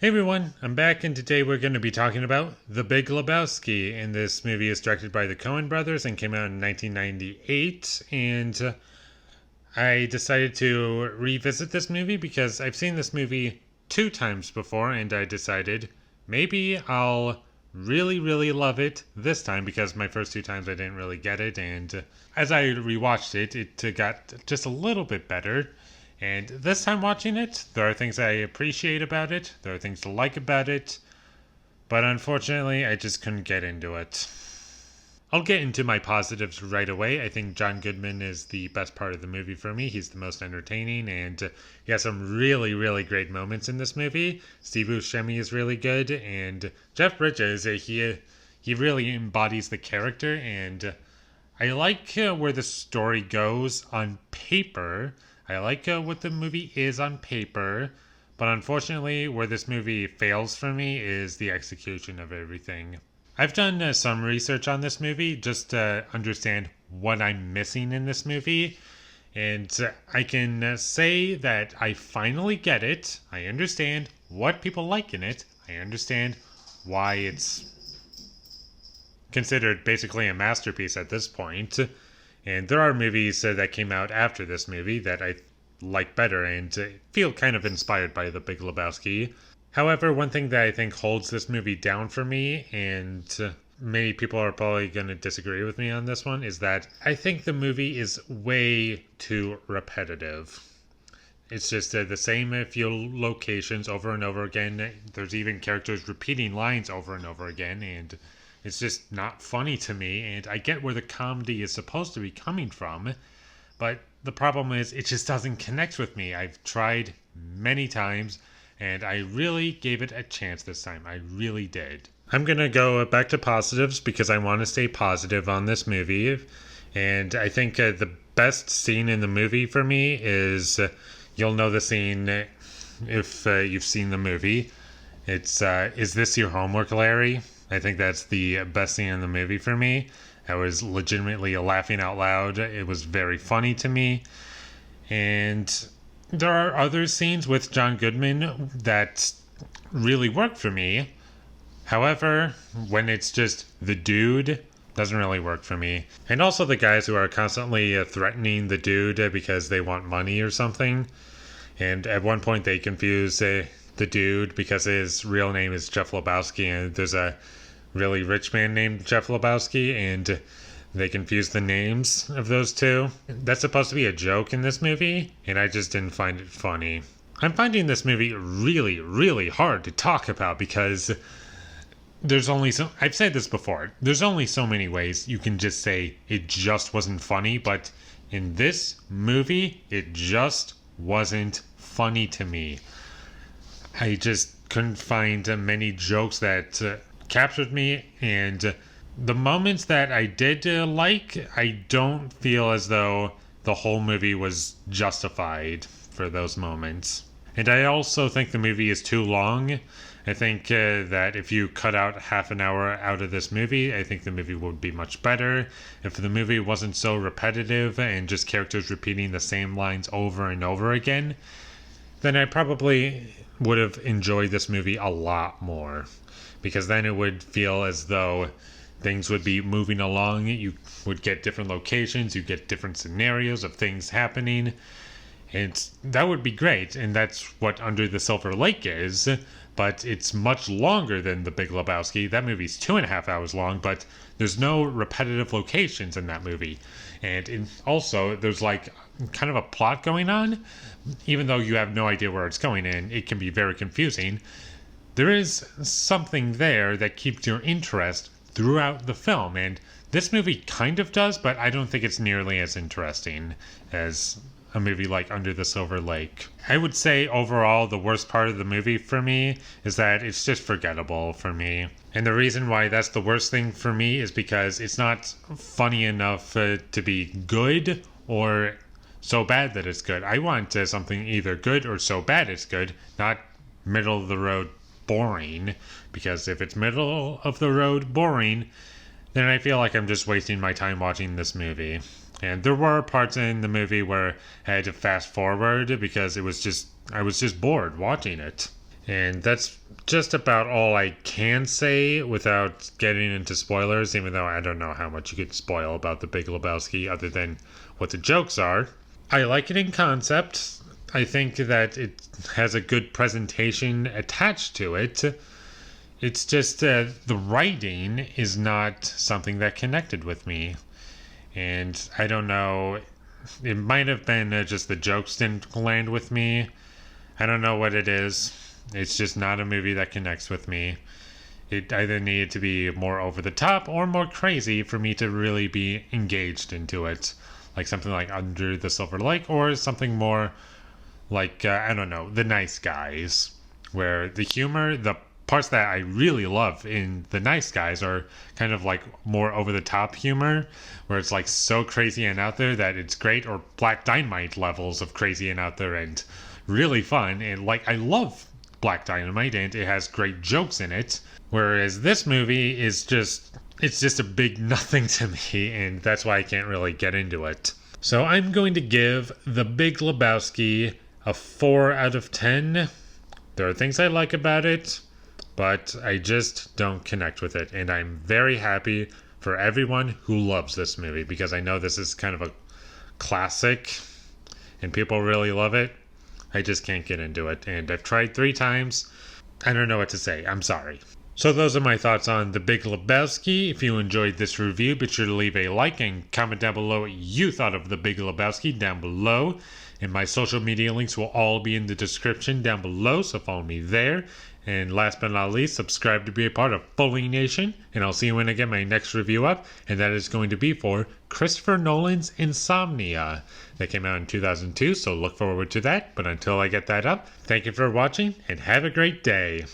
Hey everyone, I'm back and today we're going to be talking about The Big Lebowski. And this movie is directed by the Coen brothers and came out in 1998. And I decided to revisit this movie because I've seen this movie two times before and I decided maybe I'll really love it this time because my first two times I didn't really get it. And as I rewatched it, it got just a little bit better. And this time watching it, there are things I appreciate about it, there are things to like about it, but unfortunately, I just couldn't get into it. I'll get into my positives right away. I think John Goodman is the best part of the movie for me. He's the most entertaining, and he has some really great moments in this movie. Steve Buscemi is really good, and Jeff Bridges, he really embodies the character, and I like where the story goes on paper. I like what the movie is on paper, but unfortunately, where this movie fails for me is the execution of everything. I've done some research on this movie just to understand what I'm missing in this movie, and I can say that I finally get it. I understand what people like in it. I understand why it's considered basically a masterpiece at this point. And there are movies that came out after this movie that I like better and feel kind of inspired by The Big Lebowski. However, one thing that I think holds this movie down for me, and many people are probably going to disagree with me on this one, is that I think the movie is way too repetitive. It's just the same few locations over and over again. There's even characters repeating lines over and over again, and it's just not funny to me, and I get where the comedy is supposed to be coming from, but the problem is it just doesn't connect with me. I've tried many times, and I really gave it a chance this time. I really did. I'm going to go back to positives because I want to stay positive on this movie, and I think the best scene in the movie for me is, you'll know the scene if you've seen the movie. It's, is this your homework, Larry? I think that's the best scene in the movie for me. I was legitimately laughing out loud. It was very funny to me. And there are other scenes with John Goodman that really work for me. However, when it's just the dude, doesn't really work for me. And also the guys who are constantly threatening the dude because they want money or something. And at one point they confuse the dude because his real name is Jeff Lebowski, and there's a really rich man named Jeff Lebowski, and they confuse the names of those two. That's supposed to be a joke in this movie, and I just didn't find it funny. I'm finding this movie really hard to talk about because there's only so, I've said this before, there's only so many ways you can just say it just wasn't funny, but in this movie, it just wasn't funny to me. I just couldn't find many jokes that captured me, and the moments that I did like, I don't feel as though the whole movie was justified for those moments. And I also think the movie is too long. I think that if you cut out half an hour out of this movie, I think the movie would be much better. If the movie wasn't so repetitive and just characters repeating the same lines over and over again, then I probably would have enjoyed this movie a lot more. Because then it would feel as though things would be moving along. You would get different locations, you get different scenarios of things happening. And that would be great, and that's what Under the Silver Lake is. But it's much longer than The Big Lebowski. That movie's 2.5 hours long, but there's no repetitive locations in that movie. And also, there's like kind of a plot going on. Even though you have no idea where it's going, and it can be very confusing, there is something there that keeps your interest throughout the film, and this movie kind of does, but I don't think it's nearly as interesting as a movie like Under the Silver Lake. I would say overall the worst part of the movie for me is that it's just forgettable for me. And the reason why that's the worst thing for me is because it's not funny enough to be good or so bad that it's good. I want something either good or so bad it's good, not middle of the road boring, because if it's middle of the road boring, then I feel like I'm just wasting my time watching this movie. And there were parts in the movie where I had to fast forward because I was just bored watching it. And that's just about all I can say without getting into spoilers, even though I don't know how much you could spoil about The Big Lebowski other than what the jokes are. I like it in concept. I think that it has a good presentation attached to it. It's just the writing is not something that connected with me. And I don't know, it might have been just the jokes didn't land with me. I don't know what it is. It's just not a movie that connects with me. It either needed to be more over the top or more crazy for me to really be engaged into it. Like something like Under the Silver Lake, or something more like, I don't know, The Nice Guys, where the humor, the parts that I really love in The Nice Guys are kind of like more over the top humor, where it's like so crazy and out there that it's great, or Black Dynamite levels of crazy and out there and really fun. And like, I love Black Dynamite and it has great jokes in it, whereas this movie is just, it's just a big nothing to me, and that's why I can't really get into it. So I'm going to give The Big Lebowski a 4 out of 10. There are things I like about it, but I just don't connect with it, and I'm very happy for everyone who loves this movie, because I know this is kind of a classic and people really love it. I just can't get into it, and I've tried 3 times. I don't know what to say. I'm sorry. So those are my thoughts on The Big Lebowski. If you enjoyed this review, be sure to leave a like and comment down below what you thought of The Big Lebowski down below. And my social media links will all be in the description down below, so follow me there. And last but not least, subscribe to be a part of Foley Nation. And I'll see you when I get my next review up. And that is going to be for Christopher Nolan's Insomnia. That came out in 2002, so look forward to that. But until I get that up, thank you for watching and have a great day.